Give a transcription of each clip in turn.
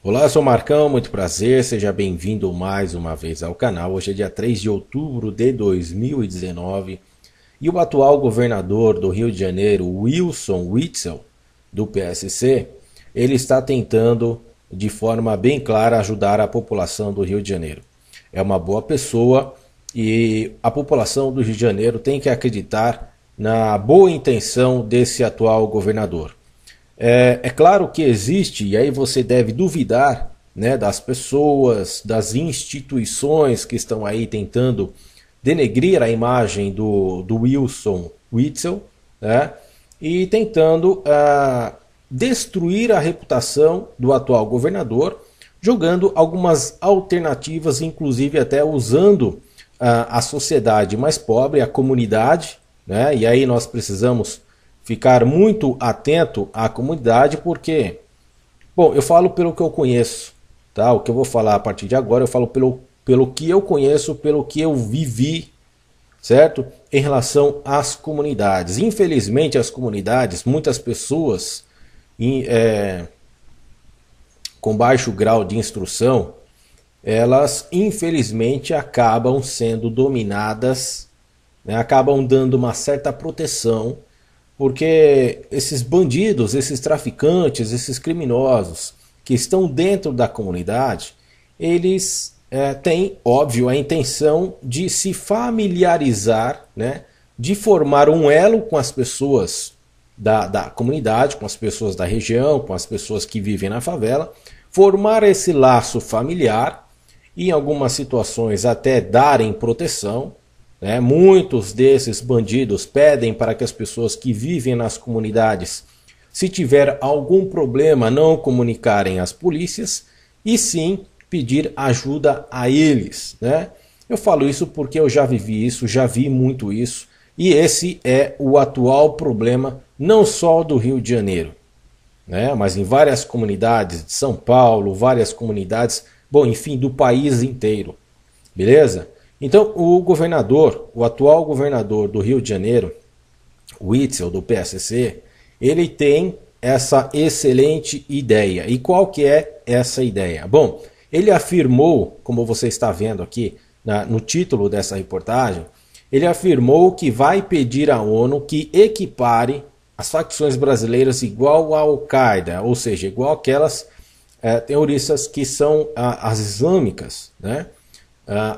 Olá, eu sou o Marcão, muito prazer, seja bem-vindo mais uma vez ao canal. Hoje é dia 3 de outubro de 2019 e o atual governador do Rio de Janeiro, Wilson Witzel, do PSC, ele está tentando de forma bem clara ajudar a população do Rio de Janeiro. É uma boa pessoa e a população do Rio de Janeiro tem que acreditar na boa intenção desse atual governador. É claro que existe, e aí você deve duvidar, né, das pessoas, das instituições que estão aí tentando denegrir a imagem do Wilson Witzel, né, e tentando destruir a reputação do atual governador, jogando algumas alternativas, inclusive até usando a sociedade mais pobre, a comunidade, né, e aí nós precisamos ficar muito atento à comunidade, porque, bom, eu falo pelo que eu conheço, tá? O que eu vou falar a partir de agora, eu falo pelo que eu conheço, pelo que eu vivi, certo? Em relação às comunidades. Infelizmente, as comunidades, muitas pessoas com baixo grau de instrução, elas infelizmente acabam sendo dominadas, né? Acabam dando uma certa proteção, porque esses bandidos, esses traficantes, esses criminosos que estão dentro da comunidade, eles têm, óbvio, a intenção de se familiarizar, né, de formar um elo com as pessoas da comunidade, com as pessoas da região, com as pessoas que vivem na favela, formar esse laço familiar e em algumas situações até darem proteção. Muitos desses bandidos pedem para que as pessoas que vivem nas comunidades, se tiver algum problema, não comunicarem às polícias e sim pedir ajuda a eles, né? Eu falo isso porque eu já vivi isso, já vi muito isso, e esse é o atual problema não só do Rio de Janeiro, né? Mas em várias comunidades de São Paulo, várias comunidades, bom, enfim, do país inteiro, beleza? Então, o atual governador do Rio de Janeiro, Witzel, do PSC, ele tem essa excelente ideia. E qual que é essa ideia? Bom, ele afirmou, como você está vendo aqui no título dessa reportagem, ele afirmou que vai pedir à ONU que equipare as facções brasileiras igual à Al-Qaeda, ou seja, igual aquelas terroristas que são as islâmicas, né?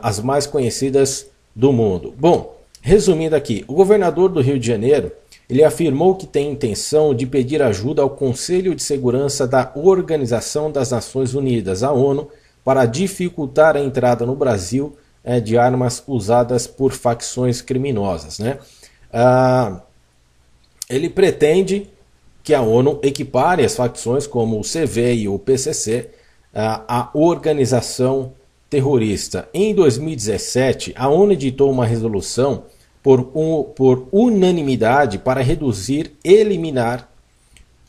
As mais conhecidas do mundo. Bom, resumindo aqui, o governador do Rio de Janeiro, ele afirmou que tem intenção de pedir ajuda ao Conselho de Segurança da Organização das Nações Unidas, a ONU, para dificultar a entrada no Brasil de armas usadas por facções criminosas, né? Ele pretende que a ONU equipare as facções como o CV e o PCC à organização terrorista. Em 2017, a ONU editou uma resolução por unanimidade para reduzir e eliminar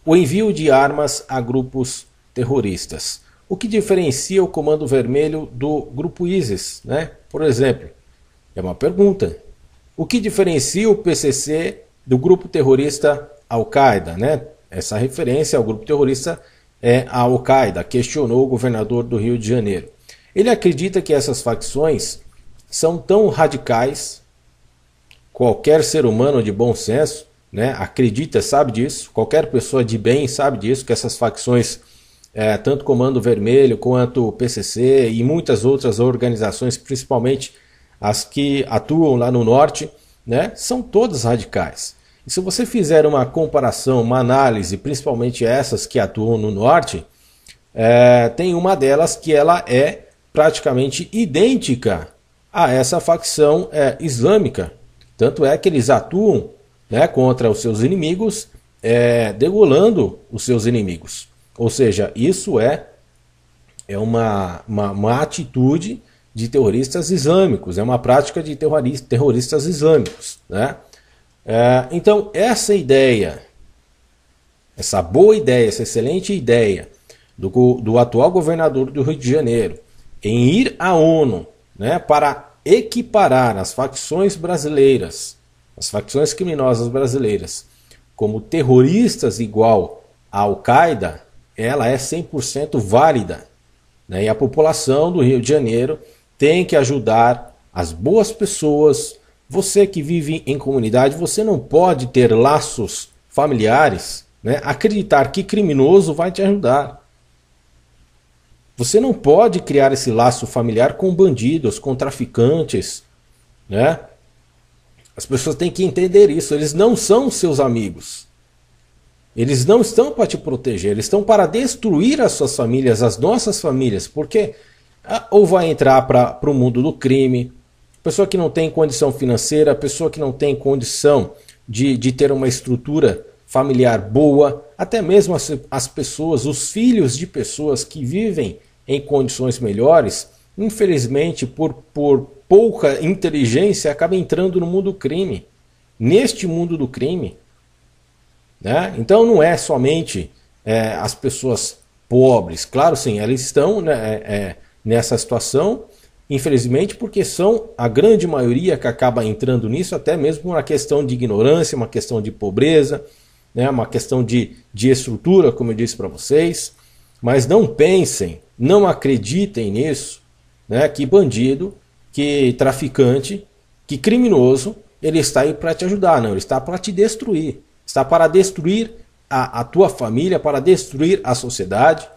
o envio de armas a grupos terroristas. O que diferencia o Comando Vermelho do grupo ISIS, né? Por exemplo, é uma pergunta. O que diferencia o PCC do grupo terrorista Al-Qaeda, né? Essa referência ao grupo terrorista é a Al-Qaeda, questionou o governador do Rio de Janeiro. Ele acredita que essas facções são tão radicais, qualquer ser humano de bom senso, né, acredita, sabe disso, qualquer pessoa de bem sabe disso, que essas facções, tanto Comando Vermelho quanto o PCC e muitas outras organizações, principalmente as que atuam lá no norte, né, são todas radicais. E se você fizer uma comparação, uma análise, principalmente essas que atuam no norte, tem uma delas que ela é praticamente idêntica a essa facção islâmica. Tanto é que eles atuam, né, contra os seus inimigos, degolando os seus inimigos. Ou seja, isso é uma atitude de terroristas islâmicos, é uma prática de terroristas islâmicos, né? Então, essa ideia, essa boa ideia, essa excelente ideia do atual governador do Rio de Janeiro, em ir à ONU, né, para equiparar as facções brasileiras, as facções criminosas brasileiras, como terroristas igual à Al-Qaeda, ela é 100% válida, né? E a população do Rio de Janeiro tem que ajudar as boas pessoas. Você que vive em comunidade, você não pode ter laços familiares, né? Acreditar que criminoso vai te ajudar. Você não pode criar esse laço familiar com bandidos, com traficantes, né? As pessoas têm que entender isso. Eles não são seus amigos. Eles não estão para te proteger. Eles estão para destruir as suas famílias, as nossas famílias. Porque ou vai entrar para o mundo do crime, pessoa que não tem condição financeira, pessoa que não tem condição de ter uma estrutura familiar boa, até mesmo as pessoas, os filhos de pessoas que vivem em condições melhores, infelizmente por pouca inteligência acaba entrando no mundo do crime, neste mundo do crime, né? Então não é somente as pessoas pobres, claro sim, elas estão, né, nessa situação, infelizmente, porque são a grande maioria que acaba entrando nisso, até mesmo uma questão de ignorância, uma questão de pobreza, né, uma questão de estrutura, como eu disse para vocês. Mas não pensem, não acreditem nisso, né, que bandido, que traficante, que criminoso, ele está aí para te ajudar. Não, ele está para te destruir. Está para destruir a tua família, para destruir a sociedade.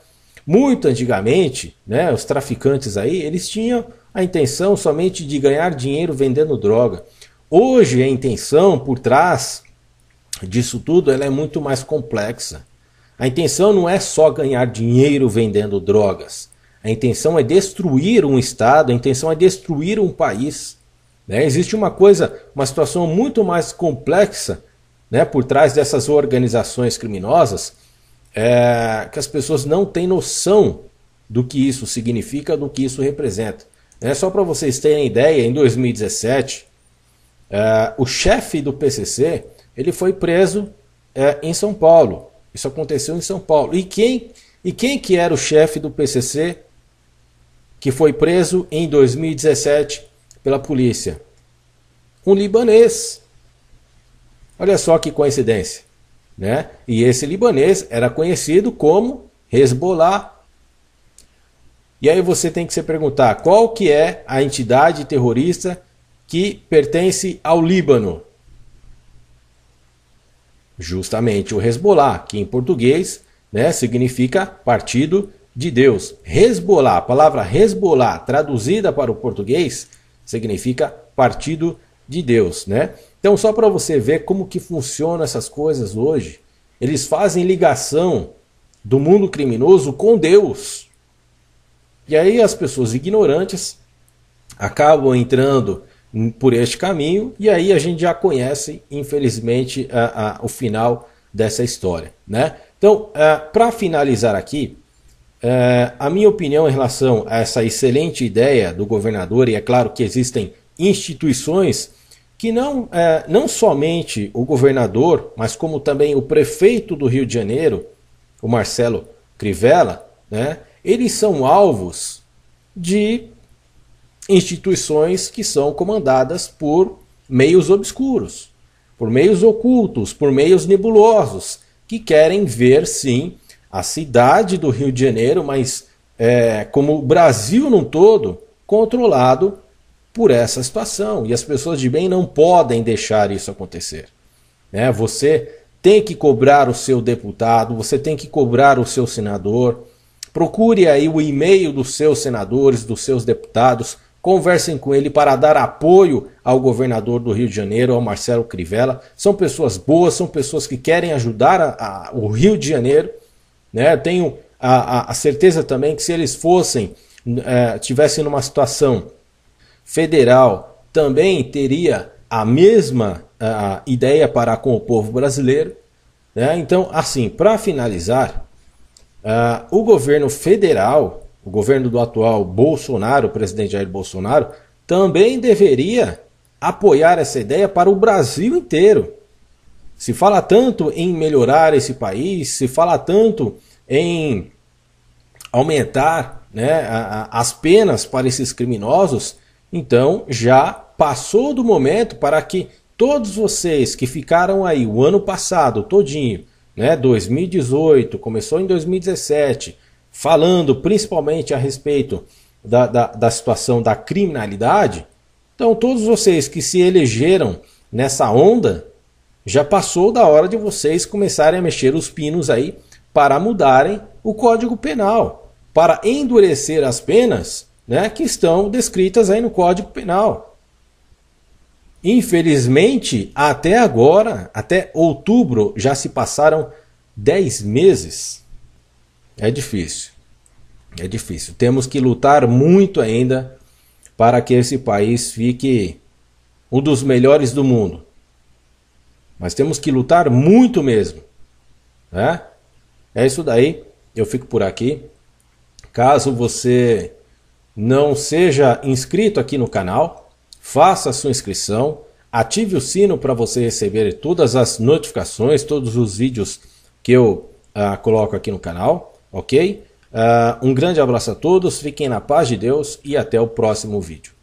Muito antigamente, né, os traficantes aí, eles tinham a intenção somente de ganhar dinheiro vendendo droga. Hoje a intenção por trás disso tudo ela é muito mais complexa. A intenção não é só ganhar dinheiro vendendo drogas. A intenção é destruir um estado, a intenção é destruir um país, né? Existe uma situação muito mais complexa, né, por trás dessas organizações criminosas, que as pessoas não têm noção do que isso significa, do que isso representa. Só para vocês terem ideia, em 2017, o chefe do PCC ele foi preso em São Paulo. Isso aconteceu em São Paulo. E quem que era o chefe do PCC que foi preso em 2017 pela polícia? Um libanês. Olha só que coincidência, né? E esse libanês era conhecido como Hezbollah. E aí você tem que se perguntar, qual que é a entidade terrorista que pertence ao Líbano? Justamente o Hezbollah, que em português, né, significa Partido de Deus. Hezbollah, a palavra Hezbollah, traduzida para o português, significa Partido de Deus, né? Então, só para você ver como que funcionam essas coisas hoje, eles fazem ligação do mundo criminoso com Deus. E aí as pessoas ignorantes acabam entrando por este caminho, e aí a gente já conhece, infelizmente, o final dessa história, né? Então, para finalizar aqui, a minha opinião em relação a essa excelente ideia do governador, e é claro que existem instituições que não somente o governador, mas como também o prefeito do Rio de Janeiro, o Marcelo Crivella, né, eles são alvos de instituições que são comandadas por meios obscuros, por meios ocultos, por meios nebulosos, que querem ver, sim, a cidade do Rio de Janeiro, mas como o Brasil num todo, controlado por essa situação. E as pessoas de bem não podem deixar isso acontecer, né? Você tem que cobrar o seu deputado, você tem que cobrar o seu senador. Procure aí o e-mail dos seus senadores, dos seus deputados, conversem com ele para dar apoio ao governador do Rio de Janeiro, ao Marcelo Crivella. São pessoas boas, são pessoas que querem ajudar o Rio de Janeiro, né? Tenho a certeza também que se eles tivessem numa situação federal, também teria a mesma ideia para com o povo brasileiro, né? Então, assim, para finalizar, o governo federal, o governo do atual Bolsonaro, o presidente Jair Bolsonaro, também deveria apoiar essa ideia para o Brasil inteiro. Se fala tanto em melhorar esse país, se fala tanto em aumentar, né, as penas para esses criminosos, então já passou do momento para que todos vocês que ficaram aí o ano passado todinho, né, 2018, começou em 2017, falando principalmente a respeito da situação da criminalidade. Então todos vocês que se elegeram nessa onda, já passou da hora de vocês começarem a mexer os pinos aí para mudarem o Código Penal, para endurecer as penas, né, que estão descritas aí no Código Penal. Infelizmente, até agora, até outubro, já se passaram 10 meses. É difícil. É difícil. Temos que lutar muito ainda para que esse país fique um dos melhores do mundo. Mas temos que lutar muito mesmo, né? É isso daí. Eu fico por aqui. Caso você não seja inscrito aqui no canal, faça a sua inscrição, ative o sino para você receber todas as notificações, todos os vídeos que eu coloco aqui no canal, ok? Um grande abraço a todos, fiquem na paz de Deus e até o próximo vídeo.